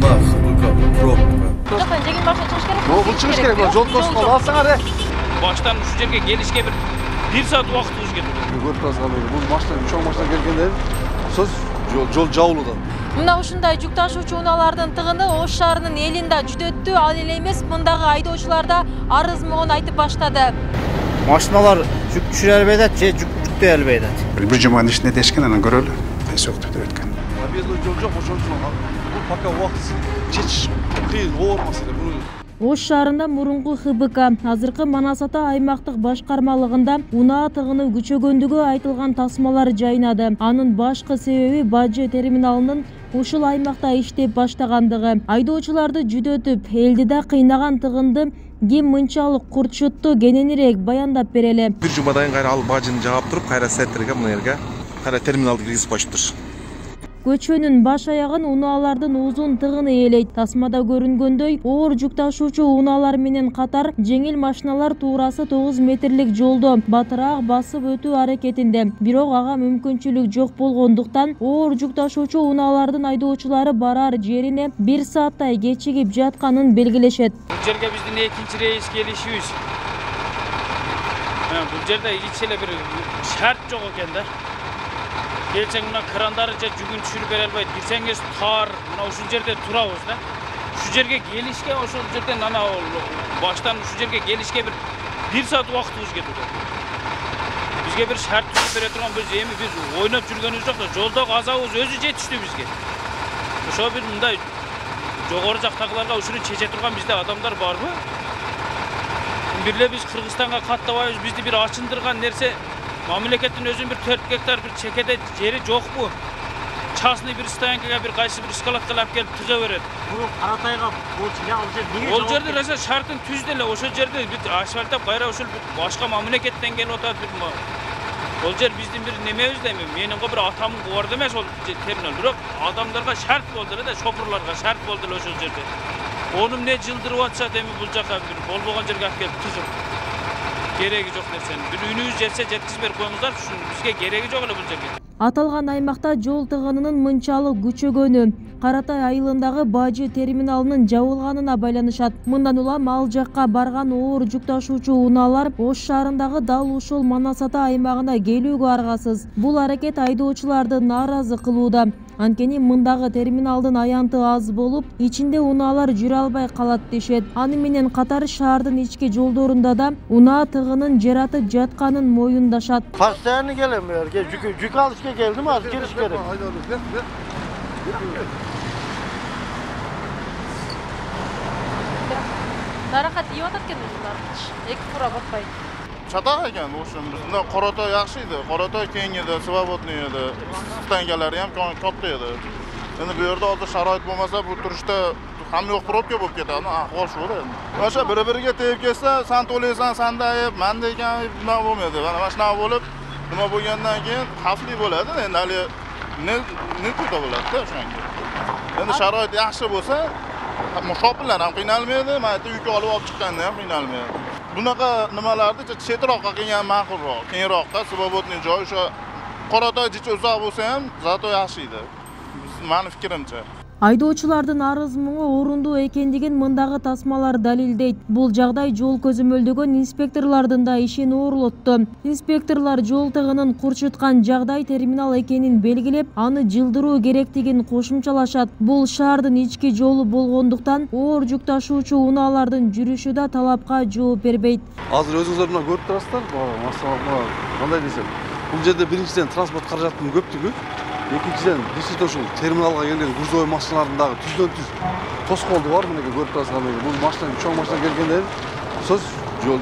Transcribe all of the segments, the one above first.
Nima hibika, probka. Yok, önceki başa çıkış gerek. Bu çıkış gerek. Yol to'sib qoldi. Alsana de. Baştan şu yerga kelishga bir saat vaqtimiz ketdi. Ko'rib turasizlar, bu mashina, uchoq mashina kelganda siz yo'l javlida. Mına ушундай жүк ташуучу унаалардын тыгыны Ош шаарынын элинде жүдө өттү, ал эле эмес, мындагы айдоочулар да арыз могун айтып баштады. Машиналар жүк түшүрө албай атат, же жүк жүктөй албай атат. Bir cuma'nın içinde deşken anı görülü. Ben söktü de ötken. Объездной жол жок, ошон үчүн бул пока убакыт чечиш кыйын, оор маселе. Буну Ош шаарында мурунку ХБК азыркы Манас Ата аймактык башкармалыгында унаа тыгыны күчөгөндүгү айтылган тасмалар жайнады. Анын башкы себеби Бажы терминалынын ушул аймакта иштеп баштагандыгы. Айдоочуларды жүдөтүп, элди да кыйнаган тыгынды ким мынчалык курчутту кененирээк баяндап берели. Bir жумадан кайра ал бажын жаап туруп, кайра сеттерге мына жерге кайра терминалды киргизип коюптур. Көчөнүн баш аягын унаалардын узун тыгыны ээлейт. Тасмада көрүнгөндөй, оор жүк ташуучу унаалар менен катар жеңил машиналар туурасы 9 метрлик жолдо батыраак басып өтүү аракетинде. Бирок ага мүмкүнчүлүк жок болгондуктан оор жүк ташуучу унаалардын айдоочулары барар жерине 1 сааттай кечигип жатканын белгилешет. Бул жерге биздин экинчи рейс келишибиз. Бул жерде эч эле бир шарт жок экен да. Келсең мына крандары же жүгүн түшүрүп бере албайт. Кирсеңиз тар, мына ушул жерде турабыз да. Ушул жерге келишке ошол жерден ана баштан ушул жерге келишке бир саат убактыбыз кетти. Бизге бир шарт түзүп бере турган биз эми биз ойноп жүргөнүбүз жок да, жолдогу азабыбыз өзү жетиштүү бизге. Ошо бир мындай жогору жактагыларга ушуну чече турган бизде адамдар барбы? Бирле биз Кыргызстанга каттабайбыз, бизди бир ачындырган нерсе мамлекеттин өзүнүн бир 4 гектар бир чекеде жери жокпу? Частный бир стоянкага бир кайсы бир скалаткалап алып келип тыга берет. Бул Каратайга ал жер неге Ол жерде раса шартын түздү эле, ошол жерде бир асфальттап кайра ошол башка мамлекеттен келип атат бир. Ол жер биздин бир немебиз да эми. Менин бир атамын куарда эмес ол терминал. Бирок адамдарга шарт болду эле да, шопурларга шарт болду эле ошол жерде. Onu ne cıldırıp atsa demi bulacak bir bolboğan жерге алып келип тыгып. Кереги жок нерсени. Бир үйүнүбүз жетсе жеткизип берип коюңуздар, бизге кереги жок эле бул жерге. Аталган аймакта жол тыгынынын мынчалык күчөгөнү Каратай айылындагы Бажы терминалынын жабылганына байланышат. Мындан улам ал жакка барган оор жүк ташуучу унаалар Ош шаарындагы дал ушул Манас Ата аймагына келүүгө аргасыз. Бул аракет айдоочуларды нааразы кылууда. Анткени мындагы терминалдын аянты аз болуп, ичинде унаалар жүрө албай калат дешет. Аны менен катар шаардын ички жолдорунда да унаа тыгынын жаратып жатканын моюндашат. Постоянно келем yerге, жүк алышка келдим, азыр келиш керек. Жаракат ийип атат экен ушулар. Эки тура батпай. Чатак ekan o'sha bizda Qoratoy yaxshi edi. Qoratoy keng edi, svobodniy edi. Stangalari ham katta edi. Endi bu yerda hozir sharoit bo'lmasa, bu turishda hamma yo'q probka bo'lib ketadi, ahvol shu endi. O'sha bir-biriga tegib ketsa, sen to'laysan, senda ayb, menda ekan nima bo'lmaydi. Mana shunaqa bo'lib, nima bo'lgandan keyin xavfli bo'ladi. Endi hali ne kuta bo'ladi-da shunga. Endi sharoit yaxshi bo'lsa, mushopillar ham qiynalmaydi, mana uyga olib chiqqanda ham qiynalmaydi. Bunaqa nimalarni chetroqqa kelgan ma'qulroq, keyinroqqa svobodniy joy o'sha Qoratoy jicha uzoq bo'lsa ham zato yaxshi edi. Meni fikrimcha. Айдоочулардын арыз муңу орундуу экендигин мындагы тасмалар далилдейт. Бул жагдай жол көзөмөлдөгөн инспекторлордун да ишин оорлотту. Инспекторлор жол тыгынын курчуткан жагдай терминал экенин белгилеп, аны жылдыруу керектигин кошумчалашат. Бул шаардын ички жолу болгондуктан оор жүк ташуучу унаалардын жүрүшү да талапка жооп бербейт. Азыр өзүңүздөр мына көрүп турасыздар, массалык кандай десем, бул жерде биринчиден транспорт каражатынын көптүгү, экинчиден действительно ушул терминалга келген грузовой машиналардагы түздөн-түз тоскоолду бар, мынеке көрүп турасыздар. Бул машина, чоң машина келгенде сөз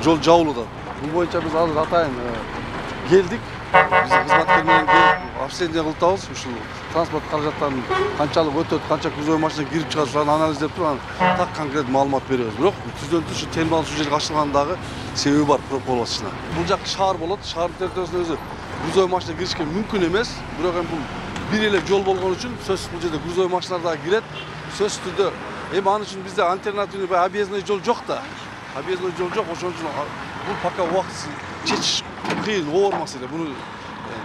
жол жабылууда. Бул боюнча биз азыр атайын келдик. Биз кызматкер менен келип обследование кылып атабыз. Ушул транспорт каражаттарын канчалык өтөт, канча грузовой машина кирип чыгат, ушуну анализдеп туруп, так конкрет маалымат беребиз. Бирок түздөн-түз ушу терминал ушул жерге ачылгандагы себеби бар болбосчуна. Бул жак шаар болот, шаардын территориясына өзү грузовой машина киришке мүмкүн эмес. Бирок эми бул bir эле жол болгон үчүн сөзсүз бул жерде грузовой машиналар да кирет. Сөзсүз түрдө эми аны үчүн бизде альтернативный объездной жол жок да. Объездной жол жок, ошон үчүн бул пока убакыт чечиш кыйын, оор маселе. Буну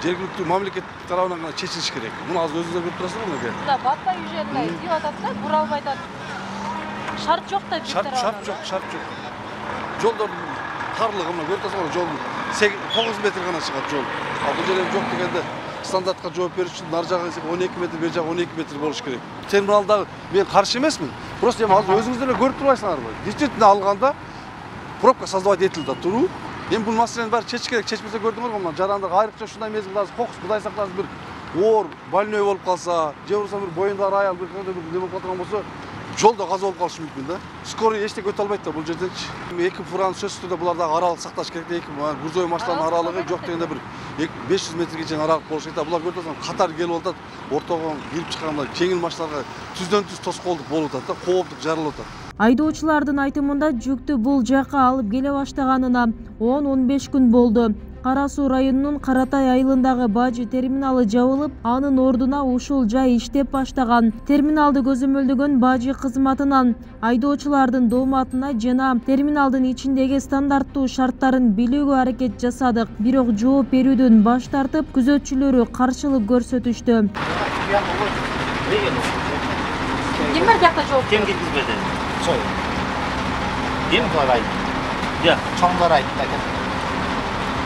жергиликтүү мамлекет тарабынан гана чечилиш керек. Муну азыр өзүңүз көрүп турасыздар мынакей. Мына батпай үйженбей деп атат да, буралбай атат. Шарт жок да бир тарабынан. Шарт жок. Жолдордун тарлыгы мына көрүп турасыздар, жолдун 9 метр гана чыгат жол. Ал бул жерде жок дегенде стандартка жооп бериш үчүн нар жагы 12 метр, бер жагы 12 метр болуш керек. Терминалдагы мен каршы эмесмин. Просто эми азыр өзүңүздөр эле көрүп турбайсыңарбы? Действительно алганда пробка создавать этилди туруу. Эми бул маселени баары чечиш керек. Чечпесе көрдүңөр го, мына жарандар айрыкча ушундай мезгилде кокус Кудай сактасын бир оор больной болуп калса, же болбосо бир боюндагы аял бир неме болуп калган болсо, жолдо каза болуп калышы мүмкүн да. Скорый эчтеке өтө албайт да бул жерденчи. Эки фураны сөзсүз түрдө булар дагы аралык сакташ керек. Эки грузовой машиналардын аралыгы жок дегенде бир 500 метрге чейин аралык болуш керек. Булар көрүп атасың, катар келип атат, ортого кирип чыкканда жеңил машиналарга түздөн-түз тоскоолдук болуп атат да, кооптук жарылып атат. Айдоочулардын айтымында жүктү бул жакка алып келе баштаганына 10-15 күн болду. Кара Суу районунун Каратай айылындагы бажы терминалы жабылып, анын ордуна ушул жай иштеп баштаган. Терминалды көзөмөлдөгөн бажы кызматынан айдоочулардын дооматына жана терминалдын ичиндеги стандарттуу шарттарын билүүгө аракет жасадык. Бирок жооп берүүдөн баш тартып, күзөтчүлөрү каршылык көрсөтүштү. Ким бар жакта жооп? Ким кеткизбеди? Сол. Ким бар айт? Я, чоңдор айтты экен.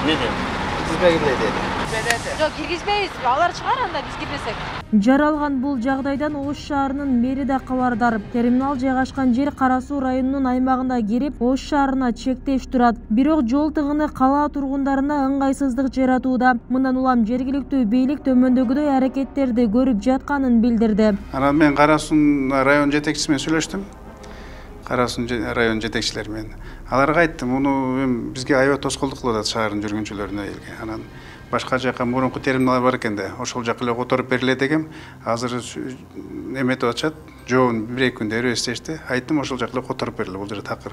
Не dedi? Киргизбегиле деди. Жок, киргизбейбиз. Алар чыгар анда биз кирбесек. Жаралган бул жагдайдан Ош шаарынын мэри да кабардар. Терминал жайгашкан жер Кара Суу районунун аймагында кирип, Ош шаарына чектеш турат. Бирок жол тыгыны кала тургундарына ыңгайсыздык жаратууда. Мындан улам жергиликтүү бийлик төмөндөгүдөй аракеттерди көрүп жатканын билдирди. Анан мен Кара Суу район жетекчиси менен сүйлөштүм. Кара Суу район жетекчилери менен. Аларга айттым, муну бизге аябай тоскоолдук кылып атат шаардын жүргүнчүлөрүнө элге. Анан башка жака мурунку терминал бар экен да, ошол жака эле которуп бериле дегем. Азыр эметип атышат, жообун 1-2 күндө эстешти. Айттым, ошол жака эле которуп бериле. Бул жерде такыр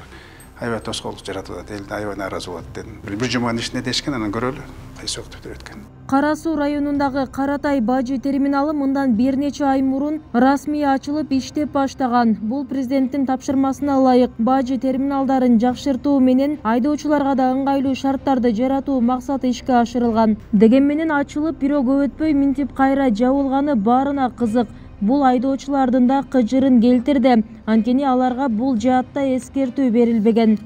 аябай тоскоолдук жаратып атат, эл аябай нааразы болот дедим. Бир жуманын ичинде дешкен, анан көрөлү. Кайсы уктуп өткөн. Кара Суу районундагы Каратай бажы терминалы мындан бир нече ай мурун расмий ачылып иштеп баштаган. Бул президенттин тапшырмасына ылайык бажы терминалдарын жакшыртуу менен айдоочуларга да ыңгайлуу шарттарды жаратуу максаты ишке ашырылган. Деген менен ачылып, бирок көп өтпөй минтип кайра жабылганы баарына кызык. Бул айдоочулардын да кыжырын келтирди. Анткени аларга бул жаатта эскертүү берилбеген.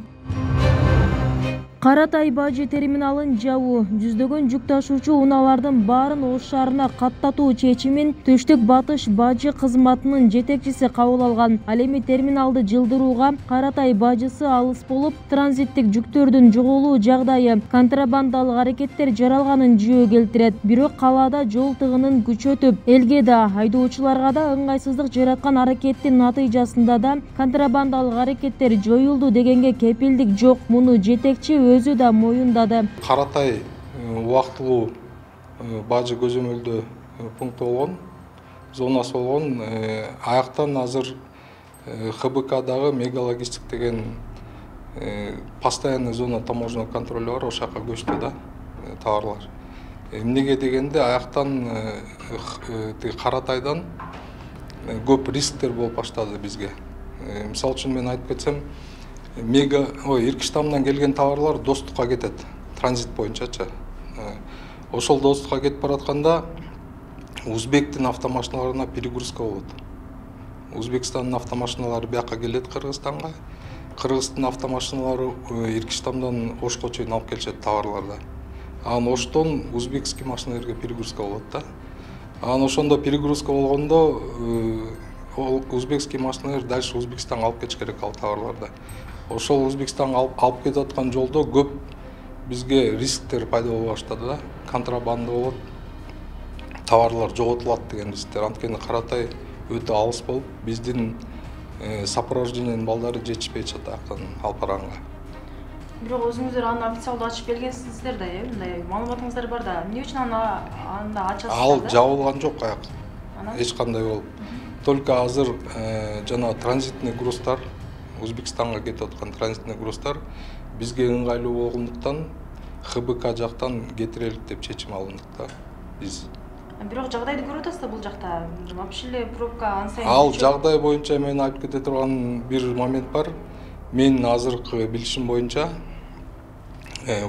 Каратай бажы терминалын жабуу жүздөгөн жүк ташуучу унаалардын баарын Ош шаарына каттатуу чечимин Төштүк Батыш бажы кызматынын жетекчиси кабыл алган. Ал эми терминалды жылдырууга Каратай бажысы алыс болуп, транзиттик жүктөрдүн жоголуу жагдайы, контрабандалык аракеттер жаралганын жөө келтирет. Бирок калаада жол тыгынын күчөтүп, элге да, айдоочуларга да ыңгайсыздык жараткан аракеттин натыйжасында да контрабандалык аракеттер жоюлду дегенге кепилдик жок. Муну жетекчи өзү да моюндады. Каратай убактылуу бажы көзөмөлдөө пункту болгон, зонасы болгон. Аяктан азыр ХБКдагы мегалогистик деген постоянный зона таможенного контроля бар, ошака көчтү да товарлар. Эмнеге дегенде аяктан Каратайдан көп рисктер болуп баштады бизге. Мисалы үчүн мен айтып кетсем, Иркиштамдан келген товарлар Достукка кетет, транзит боюнчачы. Ошол Достукка кетип баратканда Узбектин автомашиналарына перегрузка болот. Узбекстандын автомашиналары бияка келет Кыргызстанга. Кыргыздын автомашиналары Иркиштамдан Ошко чейин алып келишет товарларды. Анан Оштон узбекский машиналарга перегрузка болот да. Анан ошондо перегрузка болгондо узбекский машиналар дальше Узбекстанга алып кетиш керек ал товарларды. Ошол Узбекстанга алып кетип аткан жолдо көп бизге рисктер пайда боло баштады да. Контрабанда болот, товарлар жоготулат деген рисктер. Анткени Каратай өтө алыс болуп, биздин сопровождениянын балдары жетишпей жатат аяктан Алпаранга. Бирок өзүңүздөр аны официалдуу ачып келгенсиздер да, мындай маалыматыңыздар бар да. Эмне үчүн анда ачасыздар? Ал жабылган жок аяк. Эч кандай болуп. Только азыр жана транзитный груздар, Узбекстанга кетип аткан транзитный груздар бизге ыңгайлуу болгондуктан ХБК жактан кетирелик деп чечим алындык да биз. Бирок жагдайды көрүп атасыз да бул жакта. Вообще эле пробка ансайын. Ал жагдай боюнча мен айтып кете турган бир момент бар. Мен азыркы билишим боюнча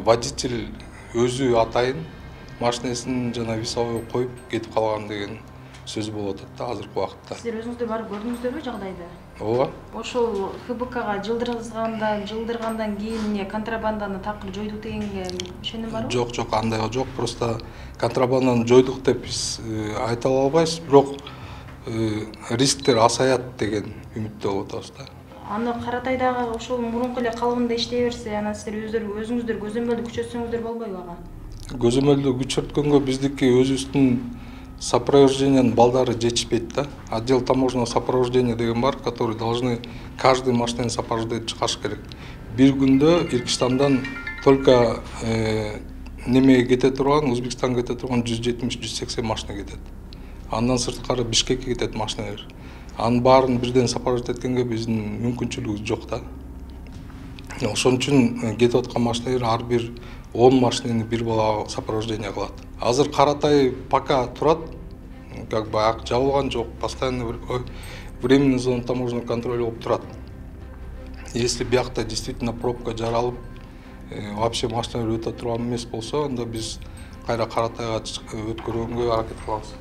водитель өзү атайын машинесин жана весовой коюп кетип калган деген сөз болуп атат да азыркы убакытта. Сиздер өзүңүздөр барып көрдүңүздөрбү жагдайды? Ооба. Ошол ФБКга жылдыргандан кийин эмне контрабанданы такыр жойдук дегенге ишеним барбы? Жок, андайга жок. Просто контрабанданы жойдук деп биз айта албайбыз, бирок рисктер азаят деген үмүттө болуп атабыз да. Аны Каратайдагы ошол мурунку эле калыбында иштей берсе, анан сиздер өзүңүздөр көзөмөлдү күчөтсөңүздөр болбойбу ага? Көзөмөлдү күчөткөнгө биздики өзүбүздүн сопровождениянын балдары жетишпейт да. Отдел таможенного сопровождения деген бар, которые должны каждый машинаны сопровождать чыгаш керек. Бир күндө Иркиштандан только немеге кете турган, Өзбекстанга кете турган 170-180 машина кетет. Андан сырткары Бишкекке кетет машиналар. Анын баарын бирден сопровождать эткенге биздин мүмкүнчүлүгүбүз жок да. Ошон үчүн кетип аткан машиналар ар бир 10 машинаны бир бала сопровождение кылат. Азыр Каратай пока турат, как бы жабылган жок, постоянно временный зона таможенного контроля болуп турат. Если биякта действительно пробка жаралып, вообще машиналар өтө турган эмес болсо, анда биз кайра Каратайга өткөргөнгө аракет кылабыз.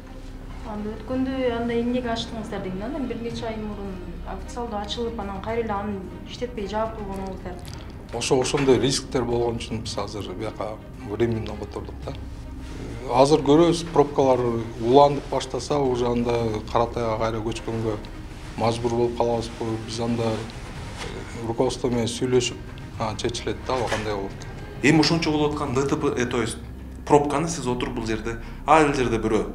Анда өткөндө анда эмнеге ачтыңыздар деген, андан бир нече ай мурун официалдуу ачылып, анан кайра эле аны иштетпей жаап койгонуңуздар. Ошондой рисктер болгон үчүн биз азыр бияка временно отурдук да. Азыр көрөбүз, пробкалар уланып баштаса, уже анда Каратайга кайра көчкөнгө мажбур болуп калабызбы. Биз анда руководство менен сүйлөшүп, чечилет да, кандай болот. Эми ошончо болуп аткан ДТП, то есть пробканы сиз отуруп бул жерде, ал жерде бирөө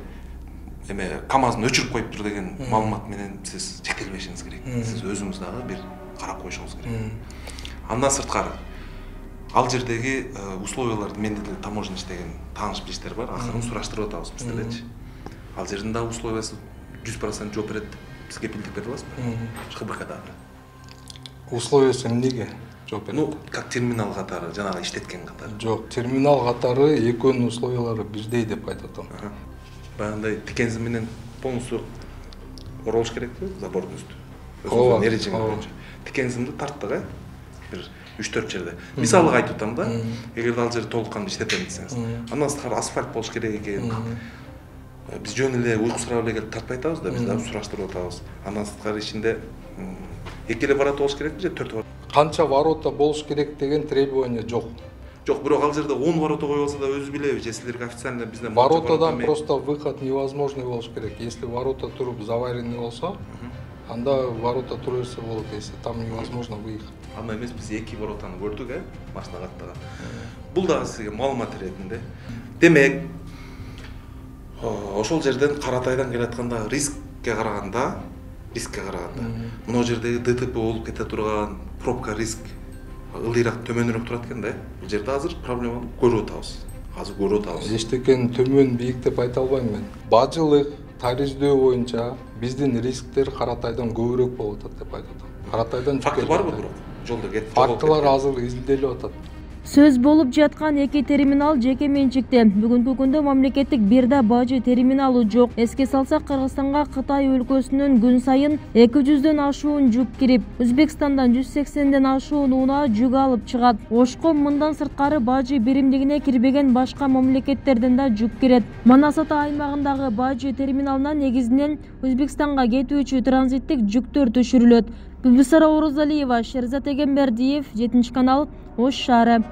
эме КАМАЗын өчүрүп коюптур деген маалымат менен сиз чектелбешиңиз керек. Сиз өзүңүз дагы бир карап коюшуңуз керек. Андан сырткары ал жердеги условияларды менде деле таможня иштеген тааныш билиштер бар. Акырын сураштырып атабыз биз делечи. Ал жердин дагы условиясы 100% жооп берет. Биз кепилдик бере аласызбы? ХБКдагы. Условиясы эмнеге жооп берет? Ну, как терминал катары, жанагы иштеткен катары. Жок, терминал катары экөөнүн условиялары бирдей деп айтып атам. Баягындай тикензи менен полностью оролуш керекпи забордун үстү? Ооба. Эрежең боюнча. Тикензимди тарттык, бир 3-4 жерде. Мисалга айтып атам да, эгерде ал жерди толукканды иштетем десеңиз, андан сырткары асфальт болуш керек экен. Биз жөн эле уйкусурап эле келип тартпай атабыз да, биз дагы сураштырып атабыз. Андан сырткары ичинде 2 эле ворота болуш керекпи же 4 ворота? Канча ворота болуш керек деген требование жок. Жок, бирок ал жерде 10 ворота коюлса да өзү билеби, же силерге официально бизден воротадан просто выход невозможный болуш керек. Если ворота туруп заваренный болсо, анда ворота тура берсе болот, если там невозможно выехать. Анда эмес, биз 2 воротаны көрдүк, машина каттаган. Бул дагы сизге маалымат иретинде. Демек, ошол жерден Каратайдан келатканда рискке караганда, мына жердеги ДТП болуп кете турган пробка риск ылдыйраак төмөнүрөөк турат экен да. Бул жерде азыр проблеманы көрүп атабыз. Эчтекени төмөн бийик деп айта албайм мен. Бажылык тарыздөө боюнча биздин рисктер Каратайдан көбүрөөк болуп атат деп айтат. Каратайдан факты барбы бирок? Жолдо кетип фактылар азыр изилделип атат. Сөз болуп жаткан эки терминал жеке менчикте. Бүгүнкү күндө мамлекеттик бирда бажы терминалу жок. Эске салсак, Кыргызстанга Кытай өлкөсүнөн күн сайын 200дөн ашуун жүк кирип, Өзбекстандан 180ден ашуун унаа жүк алып чыгат. Ошко мындан сырткары бажы биримдигине кирбеген башка мамлекеттерден да жүк кирет. Манас Ата аймагындагы бажы терминалына негизинен Өзбекстанга кетүүчү транзиттик жүктөр түшүрүлөт. Гүлбүсара Орозалиева, Шерзат Эгембердиев, 7 канал, Ош шаары.